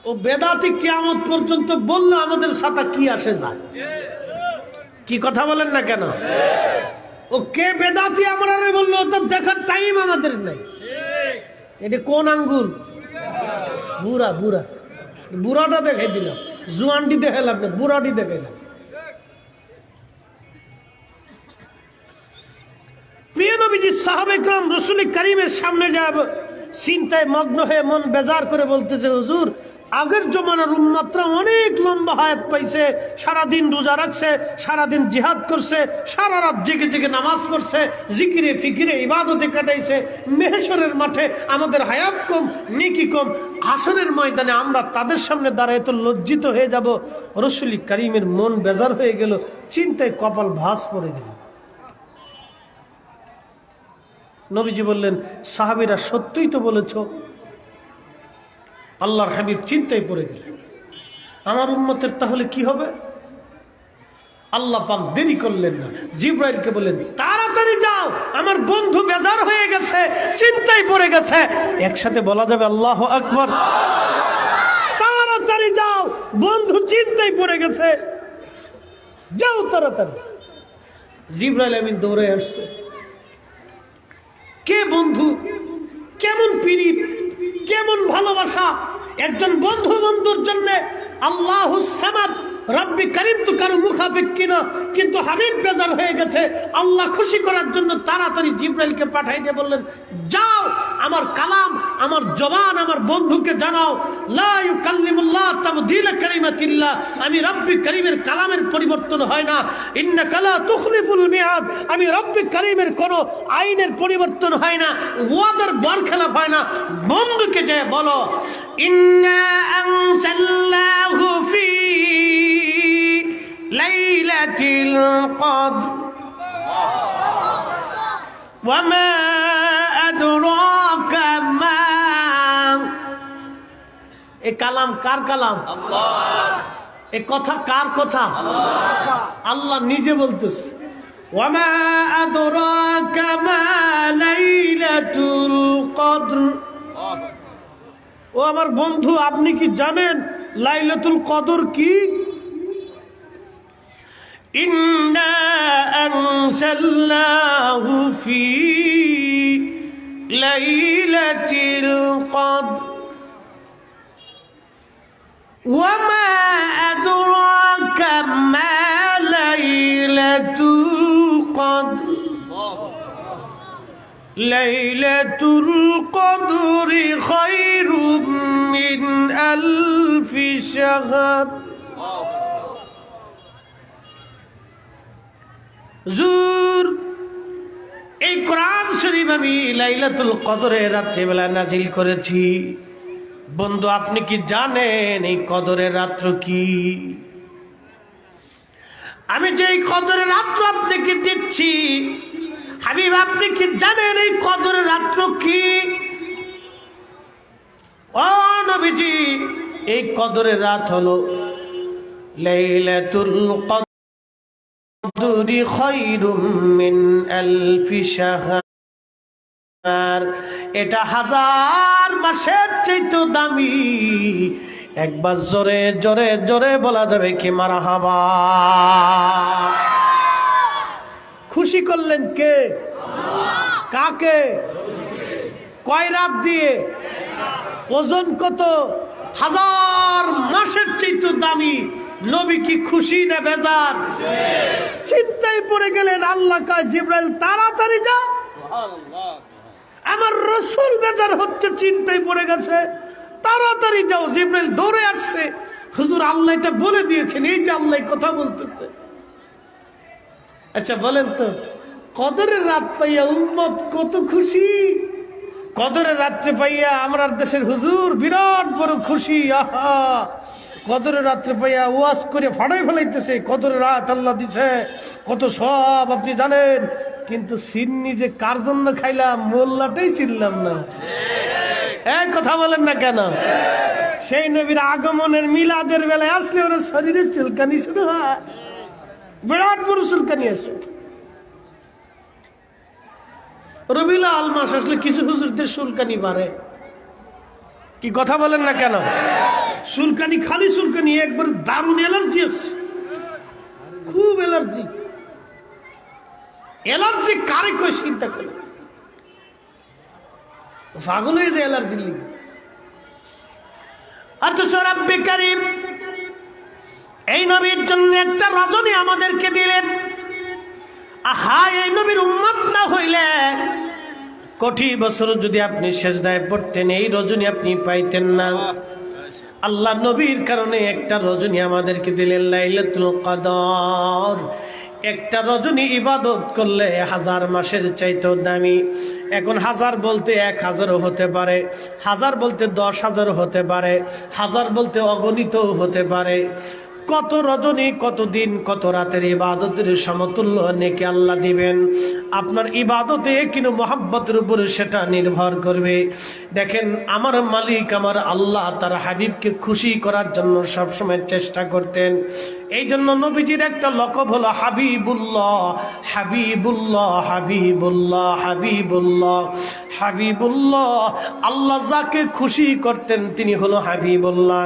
ও বেদাতি কিয়ামত পর্যন্ত বললে আমাদের সাথে কি আসে যায়? কি কথা বলেন না কেন? ও কে বেদাতি আমরা বললো তো দেখার টাইম আমাদের নাই। এটা কোন আঙ্গুল? বুড়া বুড়া, বুড়াটা দেখাই দিলাম, জুয়ানটি দেখাইলাম না, বুড়াটি দেখাইলাম। প্রিয় নবীজি সাহাবে کرام রাসূল করিমের সামনে যাব চিন্তায় মগ্ন হয়ে মন বেজার করে বলতেছে, হুজুর আগের জমানার উম্মতরা অনেক লম্বা হায়াত পাইছে, সারাদিন রোজা রাখছে, সারাদিন জিহাদ করছে, সারা রাত জেগে জেগে নামাজ পড়ছে, জিকিরে ফিকিরে ইবাদতে কাটাইছে। মেহশরের মাঠে আমাদের হায়াত কম, নেকি কম, হাসরের ময়দানে আমরা তাদের সামনে দাঁড়ায় তো লজ্জিত হয়ে যাব। রাসূল করিমের মন বেজার হয়ে গেল, চিন্তায় কপাল ভাঁজ পড়ে গেল। নবীজি বললেন, সাহাবীরা সত্যই তো বলেছ। আল্লাহর হাবিব চিন্তায় পড়ে গেলেন, আমার উম্মতের তাহলে কি হবে? আল্লাহ পাক দেরি করলেন না, জিবরাইলকে বললেন, তাড়াতাড়ি যাও, আমার বন্ধু বেজার হয়ে গেছে, চিন্তায় পড়ে গেছে। একসাথে বলা যাবে আল্লাহু আকবার। তাড়াতাড়ি যাও, বন্ধু চিন্তায় পড়ে গেছে, যাও তাড়াতাড়ি। জিবরাইল আমিন দৌড়ে আসছে। কে বন্ধু, কেমন পীড়িত, কেমন ভালোবাসা! একজন বন্ধু বন্ধুর জন্য আল্লাহুস সামাদ রব্বি করিম তো কারো মুখাপেক্ষী না, কিন্তু হাবিব বেজার হয়ে গেছে। আল্লাহ খুশি করার জন্য তাড়াতাড়ি জিবরাইলকে পাঠাই দিয়ে বললেন, যাও আমার কালাম, আমার জবান আমার বন্ধুকে জানাও, লা ইউকাল্লিমুল্লাহ তাবদীলা কালিমাতিল্লাহ, আমি রব্বি করিমের কালামের পরিবর্তন হয় না। ইন্নাকা লা তুখলিফুল মিআদ, আমি রব্বি করিমের কোনো আইনের পরিবর্তন হয় না, ওয়াদার বরখেলাপ হয় না। বন্ধুকে যে বলো, ইন্না আনসাল্লাহু ফি লাইলাতিল কদর ওয়া মা আদরাকা মা। এ কালাম কার কালাম? আল্লাহ। এ কথা কার কথা? আল্লাহ। আল্লাহ নিজে বলতেছে, ওয়া মা আদরাকা মা লাইলাতুল কদর। ও আমার বন্ধু, আপনি কি জানেন লাইলাতুল কদর কি? ইন্না আনসালনাহু ফি লাইলাতিল কদর ওয়া মা আদরাকা মা লাইলাতুল কদর। লাইলাতুল কদরি খায়রুম মিন আলফি শাহর। হুজুর, এই কোরআন শরীফ আমি লাইলাতুল কদরে রাত্রিবেলা নাজিল করেছি। বন্ধু, আপনি কি জানেন এই কদরের রাত্র কি? আমি যে এই কদরের রাত্র আপনাকে দিচ্ছি, হাবিব আপনি কি জানেন এই কদরের রাত্র কি? ও নবীজি, এই কদরের রাত হলো লাইলাতুল কদরি খায়রুম মিন আলফি শাহর। এটা হাজার মাসের চাইতে দামি। একবার জোরে জোরে জোরে বলা যাবে কি মারহাবা? খুশি করলেন কে? কাকে? কয় রাত দিয়ে? ওজন কত? হাজার মাসের চাইতে দামি। নবী কি খুশি না বেজার? চিন্তায় পড়ে গেলেন। আল্লাহ কয়, জিবরাইল তাড়াতাড়ি যা, আমার রাসূল বেজার হচ্ছে, চিন্তায় পড়ে গেছে, তাড়াতাড়ি যাও। জিবরাইল দৌড়ে আসছে। হুজুর, আল্লাহ এটা বলে দিয়েছেন, এই যে আল্লাহ কথা বলতেছে। আচ্ছা বলেন তো, কদরের রাত পাইয়া উম্মত কত খুশি? কদরের রাত্রে পাইয়া আমরা দেশের হুজুর বিরাট বড় খুশি। আহা, কদরের রাত্রে পাইয়া ওয়াজ করে ফাড়াই ফেলাইতেছে। কদরের রাত আল্লাহ দিছে, কত সব আপনি জানেন। কিন্তু সিন্নি যে কার জন্য খাইলাম, মোল্লাটাই চিনলাম না। এক কথা বলেন না কেন? সেই নবীর আগমনের মিলাদের বেলায় আসলে ওরা শরীরের চুলকানি শুরু হয়, বিরাট বড় চুলকানি আসে। রবিউল আউয়াল মাস আসলে কিছু হুজুরদের চুলকানি বাড়ে। কি কথা বলেন না কেন? চুলকানি, খালি চুলকানি, একবার দারুণ অ্যালার্জি আছে, খুব অ্যালার্জি। অ্যালার্জি কারে কয় চিন্তা করে, পাগল হয়ে যায় অ্যালার্জির লিগে। অথচ রব্বে কারীম এই নবীর জন্য একটা রজনী আমাদেরকে দিলেন। আহা, এই নবীর উম্মত না হইলে কোটি বছর যদি আপনি সেজদায় পড়তেন, এই রজনী আপনি পাইতেন না। আল্লাহ নবীর কারণে একটা রজনী আমাদেরকে দিলেন, লাইলাতুল কদর। একটা রজনী ইবাদত করলে 1000 মাসের চাইতেও দামি। এখন 1000 বলতে 1000ও হতে পারে, 1000 বলতে 10,000 হতে পারে, 1000 বলতে অগণিত হতে পারে। কত রজনী, কত দিন, কত রাতের ইবাদতের সমতুল্য নেকি আল্লাহ দিবেন। আপনার ইবাদতে কিন্তু মহাব্বতের উপরে সেটা নির্ভর করবে। দেখেন, আমার মালিক আমার আল্লাহ তার হাবিবকে খুশি করার জন্য সবসময় চেষ্টা করতেন। এই জন্য নবীজির একটা লকব হলো হাবিবুল্লাহ, হাবিবুল্লাহ, হাবিবুল্লাহ, হাবিবুল্লাহ, হাবিবুল্লাহ। আল্লাহ যাকে খুশি করতেন তিনি হলো হাবিবুল্লাহ।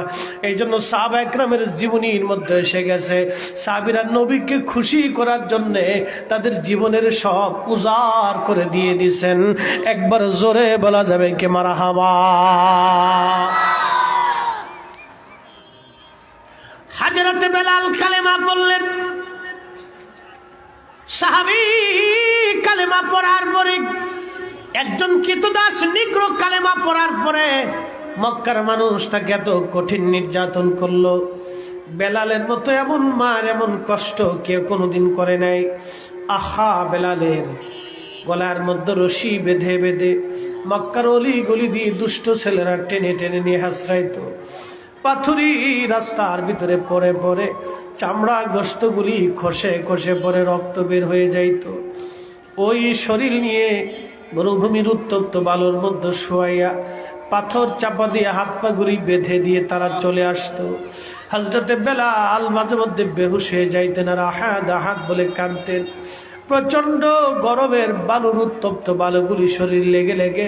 এই জন্য সাহাবা একরামের জীবনীর মধ্যে এসে গেছে, সাহাবীরা নবীকে খুশি করার জন্য তাদের জীবনের সব উজাড় করে দিয়ে দিয়েছেন। একবার জোরে বলা যাবে কে মারহাবা। হযরত বেলাল কালেমা পড়লেন। সাহাবী কালেমা পড়ার পরে, একজন কৃতদাস নিগ্রো কালেমা পড়ার পরে মক্কার মানুষ তাকে এত কঠিন নির্যাতন করলো। বেলালের মতো এমন মার, এমন কষ্ট কেউ কোনোদিন করে নাই। আহা, বেলালের গলার মধ্যে রশি বেঁধে বেঁধে মক্কার অলি গলি দিয়ে দুষ্ট ছেলেরা টেনে টেনে নিয়ে হাসরাইতো। পাথুরি রাস্তার ভিতরে পড়ে পড়ে চামড়া গোশতগুলি খসে খসে পড়ে রক্ত বের হয়ে যাইত। ওই শরীর নিয়ে মরুভূমির উত্তপ্ত বালুর মধ্যে শোয়াইয়া পাথর চাপা দিয়ে হাত পা গুলি বেঁধে দিয়ে তারা চলে আসতো। হযরতে বেলাল মাঝে মধ্যে বেহুশ হয়ে যাইতেন আর আহাদ আহাদ বলে কাঁদতেন। প্রচন্ড গরমের বালুর উত্তপ্ত বালুগুলি শরীর লেগে লেগে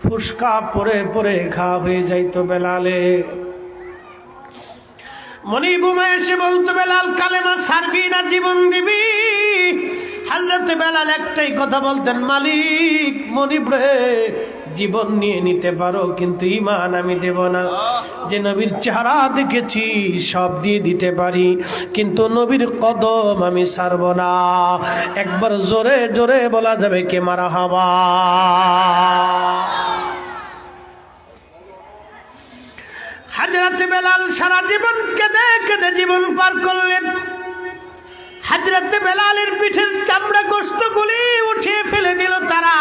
ফুসকা পরে পরে ঘা হয়ে যাইত বেলালে। মনিবুমা এসে বলতো, বেলাল কালেমা ছাড়বি না জীবন দিবি? হযরতে বেলাল একটাই কথা বলতেন, মালিক মনিব রে, জীবন নিয়ে নিতে পারো কিন্তু ঈমান আমি দেব না। যে নবীর চেহারা দেখেছি সব দিয়ে দিতে পারি, কিন্তু নবীর কদম আমি ছাড়ব না। একবার জোরে জোরে বলা যাবে কে মারহাবা। হযরত বেলাল সারা জীবন কেঁদে কেঁদে জীবন পার করলেন। হযরত বেলালের পিঠের চামড়া গোশতগুলি উঠিয়ে ফেলে দিল তারা।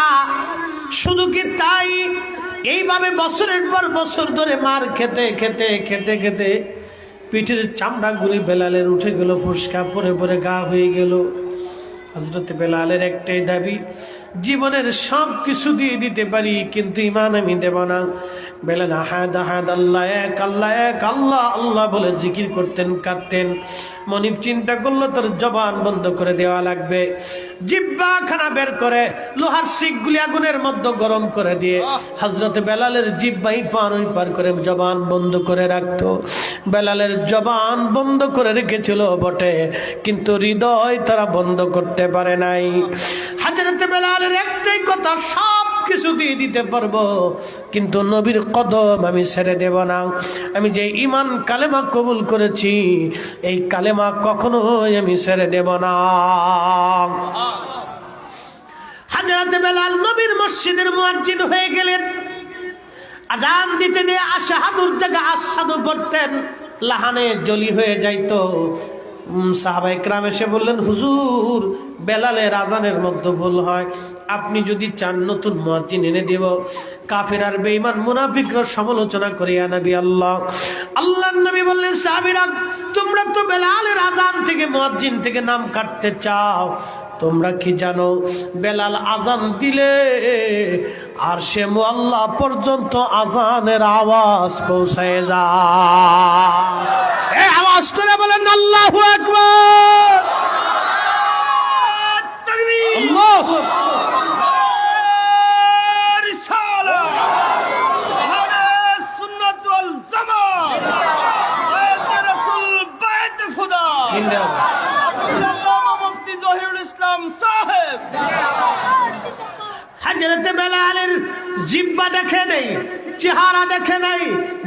শুধু কি তাই, এইভাবে বছরের পর বছর ধরে মার খেতে খেতে খেতে খেতে পিঠের চামড়াগুলি বেলালের উঠে গেল, ফুসকা পরে পরে গা হয়ে গেল। হযরত বেলালের একটাই দাবি, জীবনের সব কিছু দিয়ে দিতে পারি কিন্তু ঈমান আমি দেব না। বেলাল আহাদ আহাদ, আল্লাহ এক, আল্লাহ এক, আল্লাহ আল্লাহ বলে জিকির করতেন, কাঁদতেন। মনিব চিন্তা করলো তার জবান বন্ধ করে দেওয়া লাগবে। জিহ্বা খানা বের করে লোহার শিকগুলি আগুনের মধ্যে গরম করে দিয়ে হযরত বেলালের জিহ্বা এই পার ওই পার করে জবান বন্ধ করে রাখতো। বেলালের জবান বন্ধ করে রেখেছিল বটে, কিন্তু হৃদয় তারা বন্ধ করতে পারে নাই। হযরত বেলালের একটাই কথা, সব কিছু দিয়ে দিতে পারবো কিন্তু নবীর কদম আমি ছেড়ে দেব না। আমি যে ঈমান কালেমা কবুল করেছি এই কালেমা কখনোই আমি ছেড়ে দেব না। হযরত বেলাল নবীর মসজিদের মুয়াজ্জিন হয়ে গেলেন। আজান দিতে দিয়ে আশহাদুর জায়গা আশহাদু পড়তেন, লাহানে জলি হয়ে যাইতো। সাহাবায়ে কেরাম এসে বললেন, হুজুর বেলালের আজানের মধ্যে ভুল হয়, আপনি যদি চান নতুন মুয়াজ্জিন এনে দেব। কাফের আর বেঈমান মুনাফিকরা সমালোচনা করে নবী আল্লাহ। আল্লাহর নবী বললেন, সাহাবীরা তোমরা তো বেলালের আজান থেকে মুয়াজ্জিন থেকে নাম কাটতে চাও, তোমরা কি জানো বেলাল আজান দিলে আর সে মুআল্লা পর্যন্ত আজানের আওয়াজ পৌঁছায় যায়। এই আওয়াজ তুলে বলেন আল্লাহু আকবার, তাকবীর, আল্লাহু আকবার, রিসালাত, আহলে সুন্নাত ওয়াল জামাত। জিন্দাবাদ। মুফতি জহিরুল ইসলাম সাহেব। হযরতে বেলালের জিহ্বা দেখে নাই, চেহারা দেখে নাই,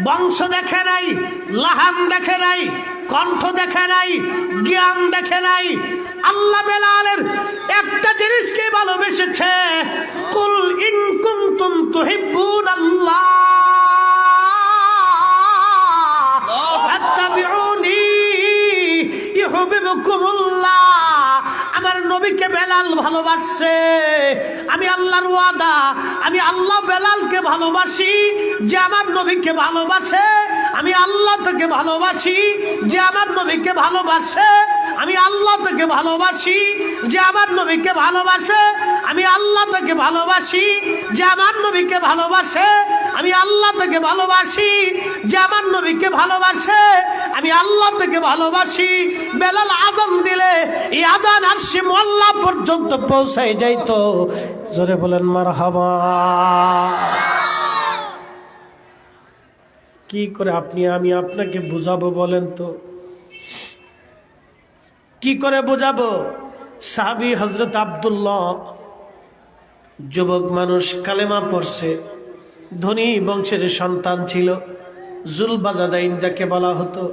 বংশ দেখে নাই, লাহান দেখে নাই, কণ্ঠ দেখে নাই, জ্ঞান দেখে নাই। আল্লাহ বেলালের একটা জিনিসকে ভালোবেসেছে, কুল ইন কুনতুম তুহিব্বুনাল্লাহ ফাত্তাবিউনি ইউহিব্বুকুমুল্লাহ। আমার নবীকে বেলাল ভালোবাসে, আমি আল্লাহর ওয়াদা, আমি আল্লাহ বেলালকে ভালোবাসি যে আমার নবীকে ভালোবাসে, আমি আল্লাহ তাকে ভালোবাসি যে আমার নবীকে ভালোবাসে, আমি আল্লাহ তাকে ভালোবাসি যে আমার নবীকে ভালোবাসে, আমি আল্লাহ তাকে ভালোবাসি যে আমার নবীকে ভালোবাসে, আমি আল্লাহ তাকে ভালোবাসি যে আমার নবীকে ভালোবাসে, আমি আল্লাহ তাকে ভালোবাসি। বেলাল আযান দিলে এই আযান আরশে মোয়াল্লা পর্যন্ত পৌঁছায় যাইতো। জোরে বলেন মারহাবা। কি করে আমি আপনাকে বুঝাবো বলেন তো, কি করে বোঝাবো? সাহাবী হযরত আব্দুল্লাহ, যুবক মানুষ, কালেমা পড়ছে, ধনী বংশের সন্তান ছিল, জুলবাজাদাইন যাকে বলা হতো।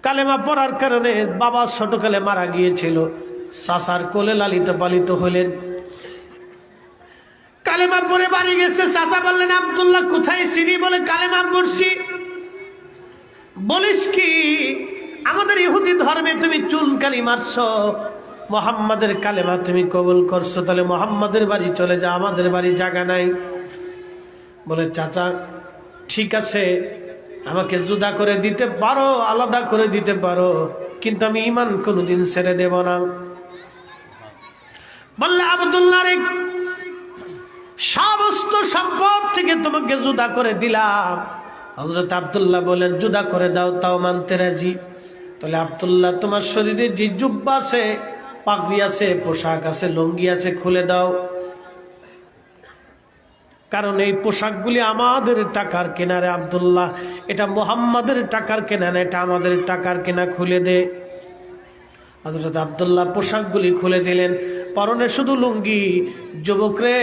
কালেমা পড়ার কারণে বাবা ছোটকালে মারা গিয়েছিল, চাচার কোলে লালিত পালিত হলেন। কালেমা পড়ে বাড়ি গেছে, চাচা বললেন আব্দুল্লাহ কোথায় ছিলি? বলে কালেমা পড়ছি। বলিস কি আমাদের ইহুদি ধর্মে তুমি চুনকালি মারছো, মুহাম্মাদের কালেমা তুমি কবুল করছো, তাহলে মুহাম্মাদের বাড়ি চলে যা, আমাদের বাড়ি জায়গা নাই। বলে চাচা ঠিক আছে, আমাকে জুদা করে দিতে পারো, আলাদা করে দিতে পারো, কিন্তু আমি ঈমান কোনোদিন ছেড়ে দেব না। বললে আব্দুল্লাহ রে, সমস্ত সম্পদ থেকে তোমাকে জুদা করে দিলাম। হযরত আব্দুল্লাহ বলেন জুদা করে দাও, তাও মানতে রাজি। তাহলে আব্দুল্লাহ তোমার শরীরে যে জুব্বা আছে, পাগড়ি আছে, পোশাক আছে, লুঙ্গি আছে, খুলে দাও, কারণ এই পোশাকগুলি আমাদের টাকার কেনা রে আব্দুল্লাহ, এটা মুহাম্মাদের টাকার কেনা না, এটা আমাদের টাকার কেনা, খুলে দে। হযরত আব্দুল্লাহ পোশাকগুলি খুলে দিলেন, পরনে শুধু লুঙ্গি। যুবকরে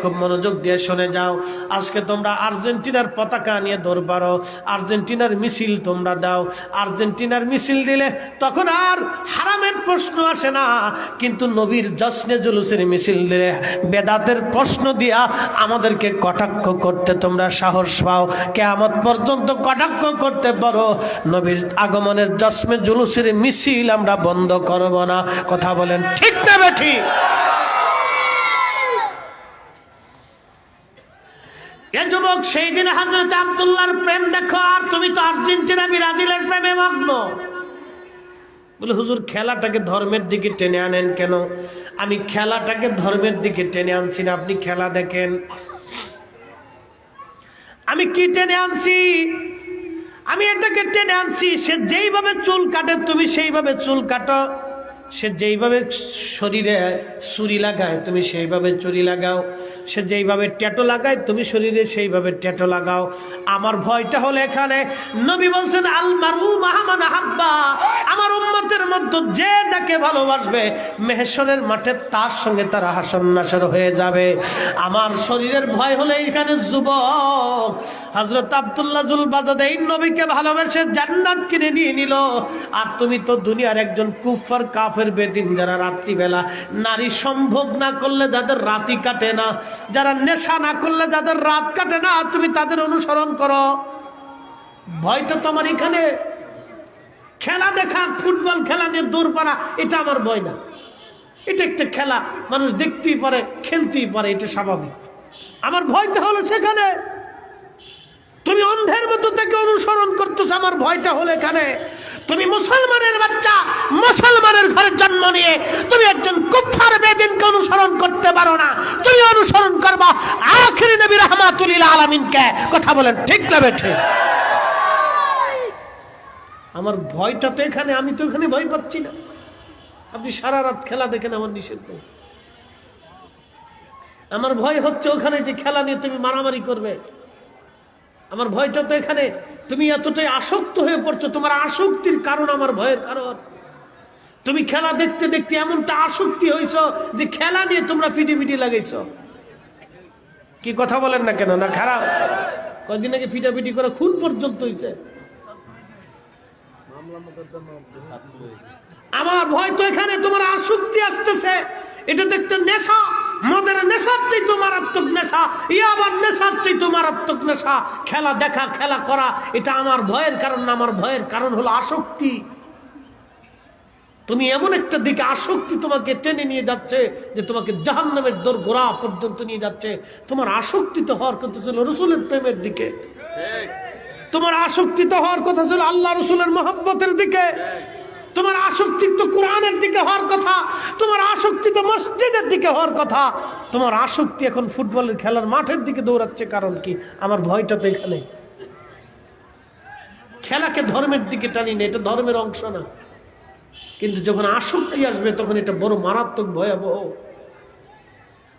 খুব মনোযোগ দিয়ে শুনে যাও, আজকে তোমরা আর্জেন্টিনার পতাকা নিয়ে দৌড় পারো, আর্জেন্টিনার মিছিল তোমরা দাও। আর্জেন্টিনার মিছিল দিলে তখন আর হারামের প্রশ্ন আসে না, কিন্তু নবীর জশ্নে জুলুসের মিছিল দিলে বেদাতের প্রশ্ন দিয়া আমাদেরকে কটাক্ষ করতে তোমরা সাহস পাও। কিয়ামত পর্যন্ত কটাক্ষ করতে পারো, নবীর আগমনের জশ্নে জুলুসের মিছিল আমরা বন্ধ করব না। কথা বলেন ঠিক না বেঠি? এ যুবক, সেই দিন হযরত আব্দুল্লাহর প্রেম দেখো, আর তুমি তো আর্জেন্টিনা ব্রাজিলের প্রেমে মগ্ন। বলে হুজুর খেলাটাকে ধর্মের দিকে টেনে আনেন কেন? আমি খেলাটাকে ধর্মের দিকে টেনে আনছি না, আপনি খেলা দেখেন। আমি কি টেনে আনছি? আমি এটাকে টেনে আনছি, সে যেইভাবে চুল কাটে তুমি সেইভাবে চুল কাটো, সে যেইভাবে শরীরে ছুরি লাগায় তুমি সেইভাবে ছুরি লাগাও, সে যেইভাবে ট্যাটু লাগায় তুমি শরীরে সেইভাবে ট্যাটু লাগাও। আমার ভয়টা হলো এখানে, নবী বলছেন আল মারু মা'a মান আহাব্বা, আমার উম্মতের মধ্যে যে যাকে ভালোবাসবে মেহশরের মাঠে তার সঙ্গে তার হাসর নাসর হয়ে যাবে। আমার শরীরের ভয় হলো এইখানে যুবক। হযরত আব্দুল্লাহ জুলবাজাদাইন নবীকে ভালোবেসে জান্নাত কিনে নিয়ে নিল, আর তুমি তো দুনিয়ার একজন কুফার কাফের বেদিন, যারা রাত্রিবেলা নারী সম্ভোগ না করলে যাদের রাতি কাটে না, যারা নেশা না করলে যাদের রাত কাটে না, তুমি তাদের অনুসরণ করো। ভয়টা তোমার এখানে খেলা দেখা, ফুটবল খেলা নিয়ে দৌড় পারা, এটা আমার ভয় না। এটা একটা খেলা, মানুষ দেখতেই পারে, খেলতেই পারে, এটা স্বাভাবিক। আমার ভয়টা হলো সেখানে তুমি অন্ধের মতো থেকে অনুসরণ করতেছ। আমার ভয়টা হলো এখানে তুমি মুসলমানের বাচ্চা, মুসলমানের ঘরে জন্ম নিয়ে তুমি একজন কুফার বেদিনকে অনুসরণ করতে পারো না, তুমি অনুসরণ করবা আখির নবী রাহমাতুল লিল আলামিনকে। কথা বলেন ঠিক না বেঠে? আমার ভয়টা তো এখানে, আমি তো এখানে ভয় পাচ্ছি না। আপনি সারা রাত খেলা দেখেন, আমার নিষেধ নেই। আমার ভয় হচ্ছে ওখানে যে খেলা নিয়ে তুমি মারামারি করবে। আমার ভয়টা তো এখানে তুমি এতটাই আসক্ত হয়ে পড়ছো, তোমার আসক্তির কারণ আমার ভয়ের কারণ। তুমি খেলা দেখতে দেখতে এমনটা আসক্তি হইছ যে খেলা নিয়ে তোমরা ফিটি লাগাইছ। কি কথা বলেন না কেন? না খারাপ? কয়দিন আগে ফিটাফিটি করে খুন পর্যন্ত হয়েছে। আমার ভয় তো এখানে তোমার আসক্তি আসতেছে। এটা তো একটা নেশা, মদের নেশার চাইতে মারাত্মক নেশা, ইয়াবার নেশার চাইতে মারাত্মক নেশা। খেলা দেখা, খেলা করা, এটা আমার ভয়ের কারণ না। আমার ভয়ের কারণ হলো আসক্তি। তুমি এমন একটা দিকে আসক্তি তোমাকে টেনে নিয়ে যাচ্ছে যে তোমাকে জাহান্নামের দোরগোড়া পর্যন্ত নিয়ে যাচ্ছে। তোমার আসক্তি তো হওয়ার কথা ছিল রসুলের প্রেমের দিকে, তোমার আসক্তি তো হওয়ার কথা ছিল আল্লাহ রসুলের মহব্বতের দিকে, তোমার আসক্তি তো কোরআনের দিকে হওয়ার কথা, তোমার আসক্তি তো মসজিদের দিকে হওয়ার কথা। তোমার আসক্তি এখন ফুটবলের খেলার মাঠের দিকে দৌড়াচ্ছে। কারণ কি? আমার ভয়টা তো এখানে। খেলাকে ধর্মের দিকে টানি না, এটা ধর্মের অংশ না। কিন্তু যখন আসক্তি আসবে তখন এটা বড় মারাত্মক ভয়াবহ।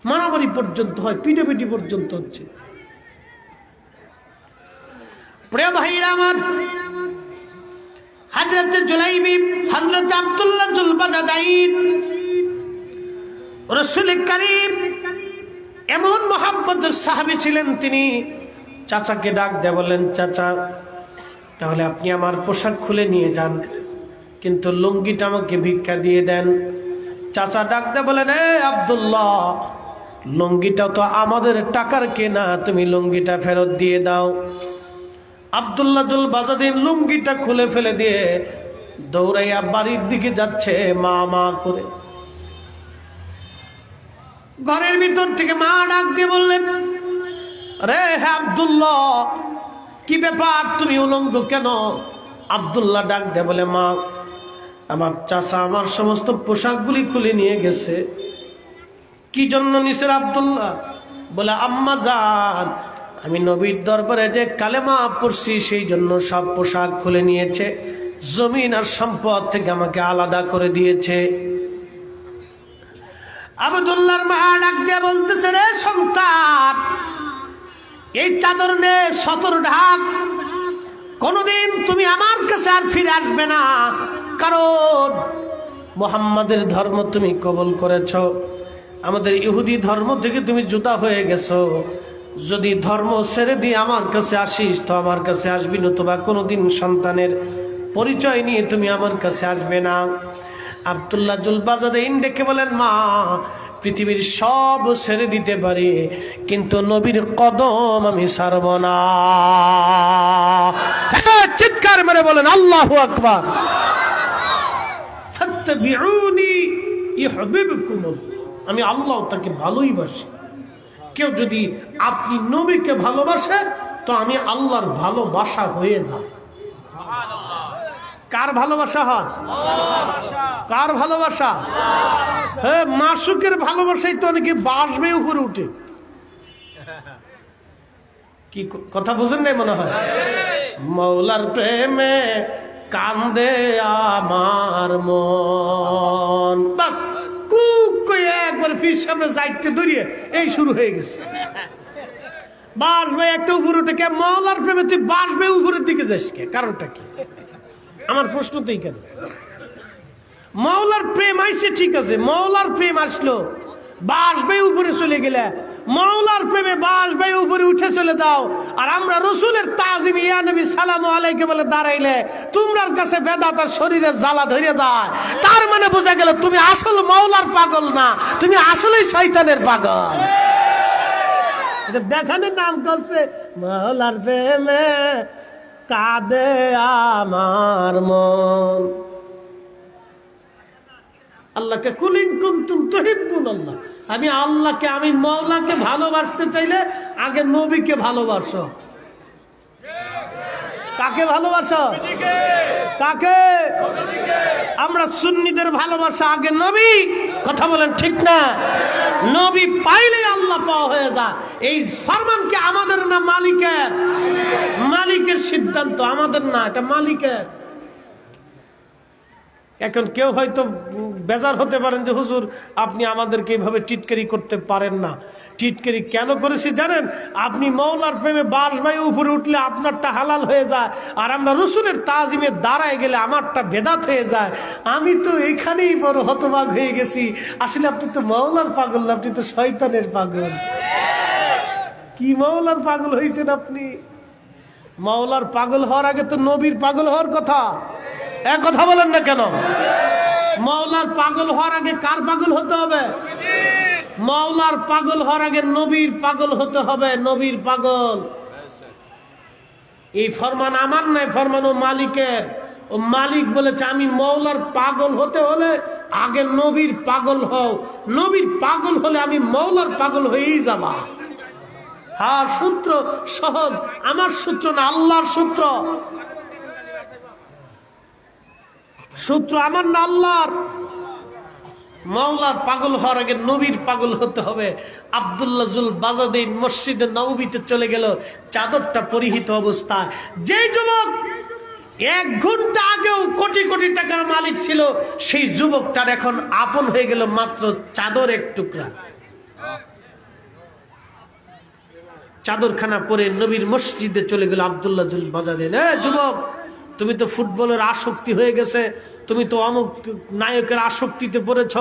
মারামারি পর্যন্ত হয়, পিটাপিটি পর্যন্ত হচ্ছে। প্রিয় ভাইরা আমার, হযরত জুলাইবি, হযরত আব্দুল্লাহ জুলবাজাদাইন রাসূল করিম এমন মহব্বতের সাহাবী ছিলেন, তিনি চাচাকে ডাক দিয়ে বলেন, চাচা তাহলে আপনি আমার পোশাক খুলে নিয়ে যান, কিন্তু লুঙ্গিটা আমাকে ভিক্ষা দিয়ে দেন। চাচা ডাক দিয়ে বলেন, এ আব্দুল্লাহ, লুঙ্গিটা তো আমাদের টাকার কেনা, তুমি লুঙ্গিটা ফেরত দিয়ে দাও। আব্দুল্লাহ জুলবাজাদিন লুঙ্গিটা খুলে ফেলে দিয়ে দৌড়াইয়া বাড়ির দিকে যাচ্ছে মা মা করে। ঘরের ভিতর থেকে মা ডাক দিয়ে বললেন, রে হ্যাঁ আব্দুল্লাহ, কি ব্যাপার, তুমি উলঙ্গ কেন? আব্দুল্লাহ ডাক দিয়ে বলে, মা আমার চাচা আমার সমস্ত পোশাকগুলি খুলে নিয়ে গেছে। কি জন্য নিছে আব্দুল্লাহ? বলে, আম্মা জান, আমি নবীর দরবারে যে কালেমা পড়ছি সেই জন্য সব পোশাক খুলে নিয়েছে, জমিন আর সম্পদ থেকে আমাকে আলাদা করে দিয়েছে। আব্দুল্লাহর মা ডাক দিয়ে বলতেছে, রে সন্তান, এই চাদর নে, সতর ঢাক, কোনদিন তুমি আমার কাছে আর ফিরে আসবে না। কারণ মুহাম্মাদের ধর্ম তুমি কবুল করেছ, আমাদের ইহুদি ধর্ম থেকে তুমি জুদা হয়ে গেছো। যদি ধর্ম ছেড়ে দিয়ে আমার কাছে আসিস তো আমার কাছে আসবি, নতুবা কোনোদিন সন্তানের পরিচয় নিয়ে তুমি আমার কাছে আসবে না। আব্দুল্লাহ জুলবাজাদাইন ডেকে বলেন, মা পৃথিবীর সব ছেড়ে দিতে পারি, কিন্তু নবীর কদম আমি ছাড়ব না। হ্যাঁ, চিৎকার মেরে বলেন আল্লাহু আকবার। ফাত্তাবিউনি ইউহিব্বুকুমুল্লাহ, আমি আল্লাহ তাকে ভালোই বাসি। কেউ যদি আপনি নবীকে ভালোবাসে তো আমি আল্লাহর ভালোবাসা হয়ে যায়। কার ভালোবাসা হয়? কার ভালোবাসা? হ্যাঁ, মাসুকের ভালোবাসাই তো অনেকে বাসবে উপরে উঠে। কি কথা বুঝেন নাই মনে হয়? মৌলার প্রেমে কান্দে আমার মন, বাস কুক কইয়া একবার ফির সামনে যাইতে দৌড়িয়ে এই শুরু হয়ে গেছে। বাসবে একটা উপরে উঠে। কে মৌলার প্রেমে তুই বাসবে উপরের দিকে যাস কে? কারণটা কি? আমার প্রশ্ন তো কেন? মৌলার প্রেম আইসে ঠিক আছে, মৌলার প্রেম আসলো, বাসবে উপরে চলে গেলে, মৌলার প্রেমে বাসবে উপরে উঠে চলে যাও। আর আমরা রসুলের তাজিম ইয়া নবী সালামু আলাইহি বলে দাঁড়াইলে তোমার কাছে বেদাতার শরীরে জ্বালা ধরে যায়। তার মানে বোঝা গেল তুমি আসল মৌলার পাগল না, তুমি আসলেই শয়তানের পাগল। এটা দেখানোর নাম করছে মৌলার প্রেমে কাঁদে আমার মন। আল্লাহকে কুলিন কুনতুম তুহিব্বুনাল্লাহ, আমি আল্লাহকে, আমি মওলাকে ভালোবাসতে চাইলে আগে নবীকে ভালোবাসো। কাকে ভালোবাসো? কাকে? আমরা সুন্নিদের ভালোবাসা আগে নবী। কথা বলেন ঠিক না? নবী পাইলে আল্লাহ পাওয়া হয়ে যায়। এই ফরমান কি আমাদের না মালিকের? মালিকের সিদ্ধান্ত, আমাদের না, এটা মালিকের। এখন কেউ হয়তো বেজার হতে পারেন যে হুজুর আপনি আমাদেরকে এইভাবে টিটকারি করতে পারেন না। টিটকারি কেন করেছি জানেন? আপনি মওলার প্রেমে বাস ভাই উপরে উঠলে আপনারটা হালাল হয়ে যায়, আর আমরা রসুলের তাজিমে দাঁড়ায় গেলে আমারটা বেদাত হয়ে যায়। আমি তো এখানেই বড় হতবাক হয়ে গেছি। আসলে আপনি তো মওলার পাগল না, আপনি তো শয়তানের পাগল। কি মওলার পাগল হয়েছেন আপনি? মওলার পাগল হওয়ার আগে তো নবীর পাগল হওয়ার কথা। এক কথা বলেন না কেন? মওলার পাগল হওয়ার আগে কার পাগল হতে হবে? মওলার পাগল হওয়ার আগে নবীর পাগল হতে হবে। নবীর পাগল। এই ফরমান আমার নয়, ফরমান ও মালিকের। ও মালিক বলেছে আমি মওলার পাগল হতে হলে আগে নবীর পাগল হও। নবীর পাগল হলে আমি মওলার পাগল হয়েই যাবা। হ্যাঁ, সূত্র সহজ, আমার সূত্র না, আল্লাহর সূত্র। সূত্র আমার না, আল্লাহর। মওলার পাগল হওয়ার আগে নবীর পাগল হতে হবে। আব্দুল্লাহ জুল বাজাদিন মসজিদে নববীতে চলে গেল চাদরটা পরিহিত অবস্থায়। যে যুবক 1 ঘন্টা আগেও কোটি কোটি টাকার মালিক ছিল, সেই যুবকটার এখন আপন হয়ে গেল মাত্র চাদর এক টুকরা। চাদরখানা পরে নবীর মসজিদে চলে গেল আব্দুল্লাহ জুল বাজাদিন। যুবক, তুমি তো ফুটবলের আসক্তি হয়ে গেছে, তুমি তো অমুক নায়কের আসক্তিতে পড়েছ,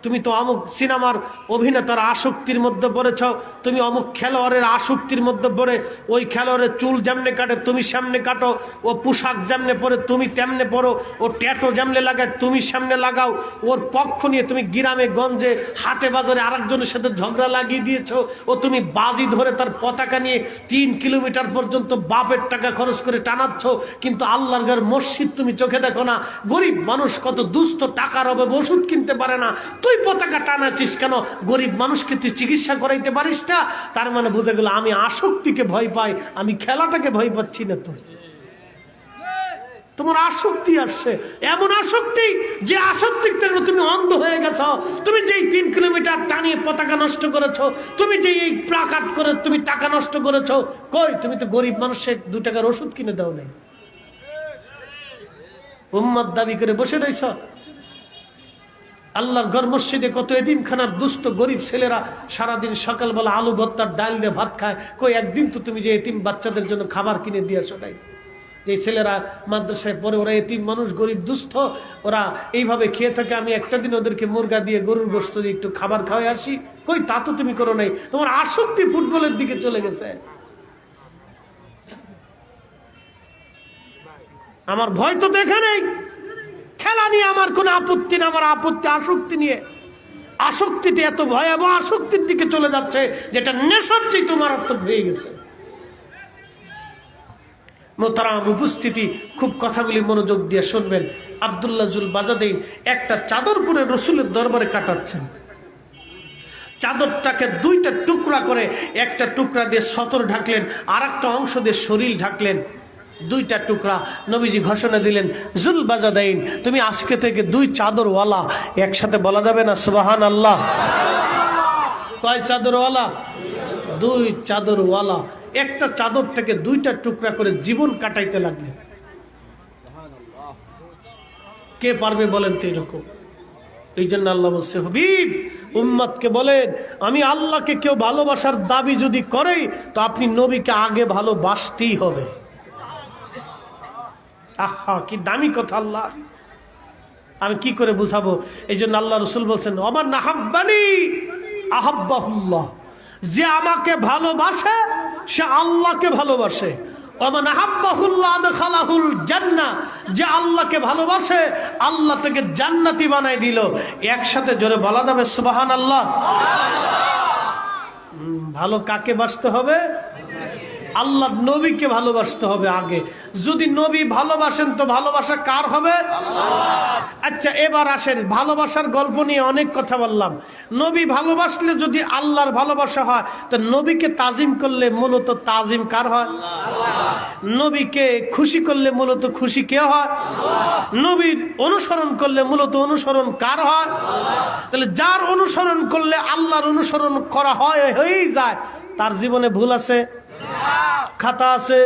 তুমি তো অমুক সিনেমার অভিনেতার আসক্তির মধ্যে পড়েছ, তুমি অমুক খেলোয়াড়ের আসক্তির মধ্যে পড়ে ওই খেলোয়াড়ের চুল যেমনে কাটে তুমি সামনে কাটো, ও পোশাক যেমনে পরে তুমি তেমনে পরো, ও ট্যাটো যেমনে লাগায় তুমি সামনে লাগাও, ওর পক্ষ নিয়ে তুমি গ্রামে গঞ্জে হাটে বাজারে আরেকজনের সাথে ঝগড়া লাগিয়ে দিয়েছ, ও তুমি বাজি ধরে তার পতাকা নিয়ে 3 কিলোমিটার পর্যন্ত বাপের টাকা খরচ করে টানাচ্ছ, কিন্তু আল্লাহর ঘর মসজিদ তুমি চোখে দেখো না। গরিব মানুষ কত দুস্থ, টাকার অভাবে ওষুধ কিনতে পারে না, তুই পতাকা টানাচ্ছিস কেন? গরিব মানুষকে তুই চিকিৎসা করাইতে পারিস না। তার মানে বুঝে গেল আমি আসক্তিকে ভয় পাই, আমি খেলাটাকে ভয় পাচ্ছি না। তো তোমার আসক্তি আসছে, এমন আসক্তি যে আসক্তির জন্য তুমি অন্ধ হয়ে গেছ। তুমি যেই 3 কিলোমিটার টানিয়ে পতাকা নষ্ট করেছো, তুমি যে এই প্লাকার্ড করে তুমি টাকা নষ্ট করেছো, কই তুমি তো গরিব মানুষের 2 টাকার ওষুধ কিনে দাও নাই। উম্মত দাবি করে বসে রইছ। আল্লাহর ঘর মসজিদে কত এতিমখানার দুস্থ গরিব ছেলেরা সারাদিন সকালবেলা আলু ভর্তার ডাল দিয়ে ভাত খায়, কই একদিন তো তুমি যে এতিম বাচ্চাদের জন্য খাবার কিনে দিয়ে আসো নাই। যে ছেলেরা মাদ্রাসায় পড়ে, ওরা এতিম মানুষ, গরিব দুস্থ, ওরা এইভাবে খেয়ে থাকে, আমি একটা দিন ওদেরকে মুরগা দিয়ে গরুর গোশত দিয়ে একটু খাবার খাওয়াই আসি, কই তা তো তুমি করো নাই। তোমার আসক্তি ফুটবলের দিকে চলে গেছে। আমার ভয় তো দেখে নেই, খেলা নিয়ে আমার কোনো আপত্তি না, আমার আপত্তি আসক্তি নিয়ে। আসক্তিতে এত ভয়াবহ আসক্তির দিকে চলে যাচ্ছে যেটা নেশার চেয়ে মারাত্মক হয়ে গেছে। মোহতারাম উপস্থিতি, খুব কথাগুলি মনোযোগ দিয়ে শুনবেন। আব্দুল্লাহ জুল বাজাদিন একটা চাদর পরে রসুলের দরবারে কাটাচ্ছেন। চাদরটাকে 2টা টুকরা করে, একটা টুকরা দিয়ে সতর ঢাকলেন, আর একটা অংশ দিয়ে শরীর ঢাকলেন। 2টা টুকরা। নবীজি ঘোষণা দিলেন, জুল বাজাদাইন, তুমি আজকে থেকে 2 চাদরওয়ালা। একসাথে বলা যাবে না সুবহান আল্লাহ? কয় চাদরওয়ালা? 2 চাদরওয়ালা। একটা চাদর থেকে 2টা টুকরা করে জীবন কাটাইতে লাগলেন। কে পারবে বলেন তো এরকম? এই জন্য আল্লাহ বলছে, হাবিব উম্মতকে বলেন, আমি আল্লাহকে কেউ ভালোবাসার দাবি যদি করে তো আপনি নবীকে আগে ভালোবাসতেই হবে। আহা, কি দামি কথা আল্লাহ! আমি কি করে বুঝাবো? এই জন্য আল্লাহ রসুল বলছেন, আমার নাহাব্বানি আহাব্বাহুল্লাহ, যে আমাকে ভালোবাসে সে আল্লাহকে ভালোবাসে। ওমান আহাব্বাহুল্লাহ আদখালাহুল জান্নাহ, যে আল্লাহকে ভালোবাসে আল্লাহ থেকে জান্নাতি বানাই দিল। একসাথে জোরে বলা যাবে সুবহানাল্লাহ? ভালো কাকে বাসতে হবে? আল্লাহ নবীকে ভালোবাসতে হবে আগে। যদি নবী ভালোবাসেন তো ভালোবাসা কার হবে? আচ্ছা, এবার আসেন, ভালোবাসার গল্প নিয়ে অনেক কথা বললাম। নবী ভালোবাসলে যদি আল্লাহর ভালোবাসা হয়, তো নবীকে তাজিম করলে মূলত তাজিম কার হয়? নবীকে খুশি করলে মূলত খুশি কে হয়? নবীর অনুসরণ করলে মূলত অনুসরণ কার হয়? তাহলে যার অনুসরণ করলে আল্লাহর অনুসরণ করা হয়, হয়েই যায়, তার জীবনে ভুল আছে, খাতা আছে,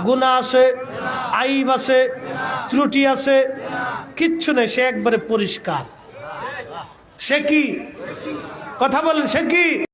গুনাহ আছে, আইব আছে, ত্রুটি আছে, কিচ্ছু নেই, সে একবারে পরিষ্কার। সে কি? কথা বলেন, সে কি?